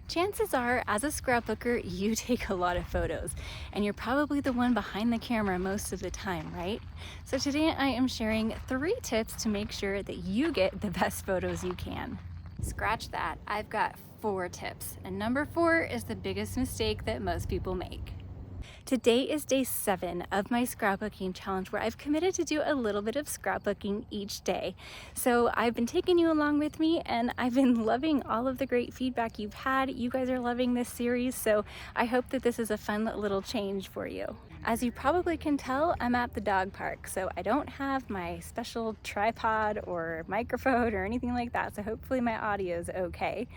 Chances are, as a scrapbooker, you take a lot of photos, and you're probably the one behind the camera most of the time, right? So today I am sharing 3 tips to make sure that you get the best photos you can. Scratch that, I've got 4 tips, and number 4 is the biggest mistake that most people make. Today is day 7 of my scrapbooking challenge, where I've committed to do a little bit of scrapbooking each day. So I've been taking you along with me, and I've been loving all of the great feedback you've had. You guys are loving this series, so I hope that this is a fun little change for you. As you probably can tell, I'm at the dog park, so I don't have my special tripod or microphone or anything like that, so hopefully my audio is okay.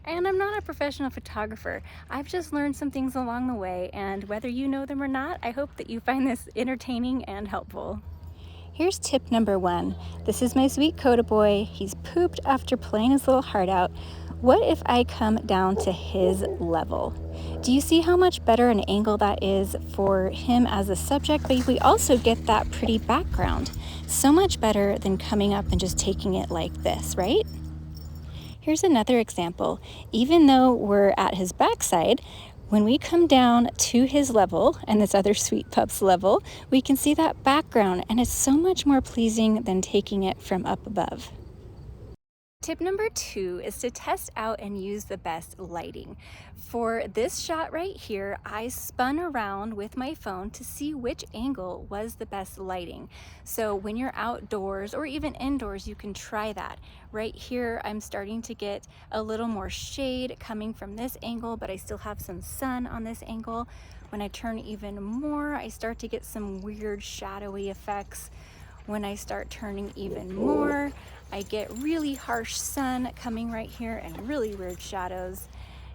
And I'm not a professional photographer. I've just learned some things along the way, and whether you know them or not, I hope that you find this entertaining and helpful. Here's tip number 1. This is my sweet Coda boy. He's pooped after playing his little heart out. What if I come down to his level? Do you see how much better an angle that is for him as a subject? But we also get that pretty background. So much better than coming up and just taking it like this, right? Here's another example. Even though we're at his backside, when we come down to his level and this other sweet pup's level, we can see that background, and it's so much more pleasing than taking it from up above. Tip number 2 is to test out and use the best lighting. For this shot right here, I spun around with my phone to see which angle was the best lighting. So when you're outdoors or even indoors, you can try that. Right here, I'm starting to get a little more shade coming from this angle, but I still have some sun on this angle. When I turn even more, I start to get some weird shadowy effects. When I start turning even more, I get really harsh sun coming right here and really weird shadows.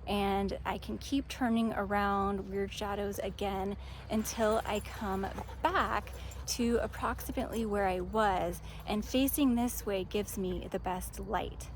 And I can keep turning around weird shadows again until I come back to approximately where I was, and facing this way gives me the best light.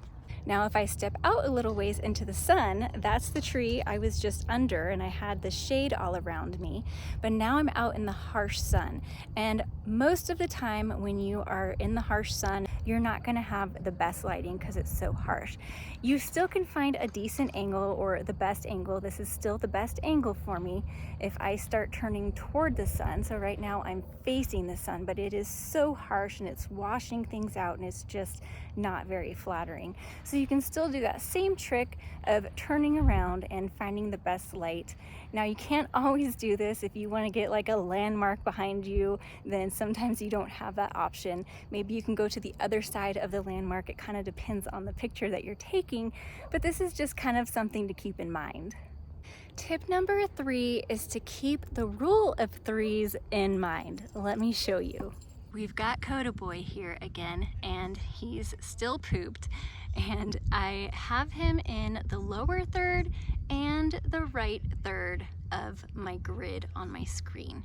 Now, if I step out a little ways into the sun, that's the tree I was just under, and I had the shade all around me. But now I'm out in the harsh sun. And most of the time when you are in the harsh sun, you're not gonna have the best lighting because it's so harsh. You still can find a decent angle or the best angle. This is still the best angle for me if I start turning toward the sun. So right now I'm facing the sun, but it is so harsh and it's washing things out, and it's just not very flattering. So you can still do that same trick of turning around and finding the best light. Now, you can't always do this. If you want to get like a landmark behind you, then sometimes you don't have that option. Maybe you can go to the other side of the landmark. It kind of depends on the picture that you're taking, but this is just kind of something to keep in mind. Tip number 3 is to keep the rule of 3s in mind. Let me show you. We've got Coda Boy here again, and he's still pooped, and I have him in the lower third and the right third of my grid on my screen.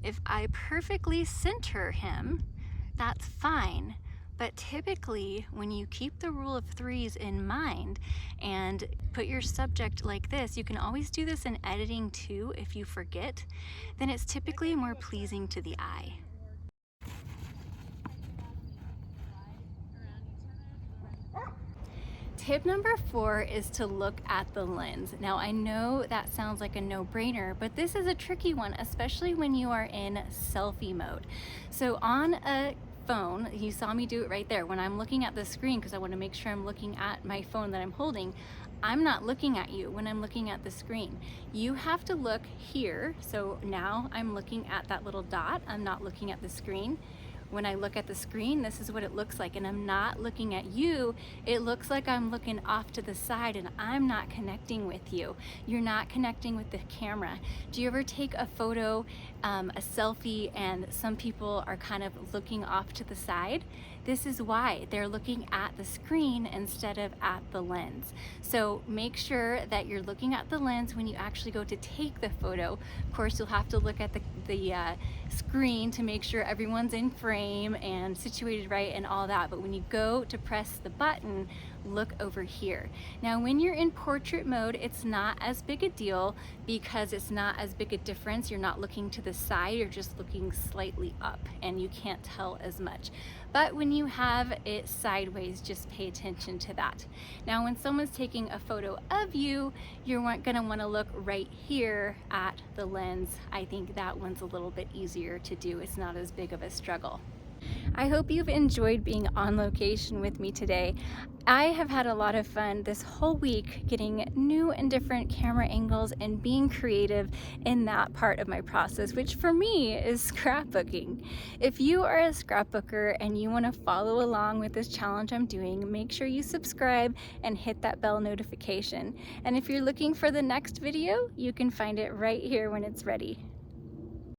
If I perfectly center him, that's fine. But typically, when you keep the rule of 3s in mind and put your subject like this, you can always do this in editing too if you forget, then it's typically more pleasing to the eye. Tip number 4 is to look at the lens. Now, I know that sounds like a no-brainer, but this is a tricky one, especially when you are in selfie mode. So on a phone, you saw me do it right there. When I'm looking at the screen, because I want to make sure I'm looking at my phone that I'm holding, I'm not looking at you when I'm looking at the screen. You have to look here. So now I'm looking at that little dot. I'm not looking at the screen. When I look at the screen, this is what it looks like, and I'm not looking at you. It looks like I'm looking off to the side, and I'm not connecting with you. You're not connecting with the camera. Do you ever take a photo, a selfie, and some people are kind of looking off to the side? This is why. They're looking at the screen instead of at the lens. So make sure that you're looking at the lens when you actually go to take the photo. Of course, you'll have to look at the screen to make sure everyone's in frame and situated right and all that. But when you go to press the button look over here. Now, when you're in portrait mode, it's not as big a deal because it's not as big a difference. You're not looking to the side, you're just looking slightly up and you can't tell as much. But when you have it sideways, just pay attention to that. Now, when someone's taking a photo of you, you're gonna wanna look right here at the lens. I think that one's a little bit easier to do. It's not as big of a struggle. I hope you've enjoyed being on location with me today. I have had a lot of fun this whole week getting new and different camera angles and being creative in that part of my process, which for me is scrapbooking. If you are a scrapbooker and you want to follow along with this challenge I'm doing, make sure you subscribe and hit that bell notification. And if you're looking for the next video, you can find it right here when it's ready.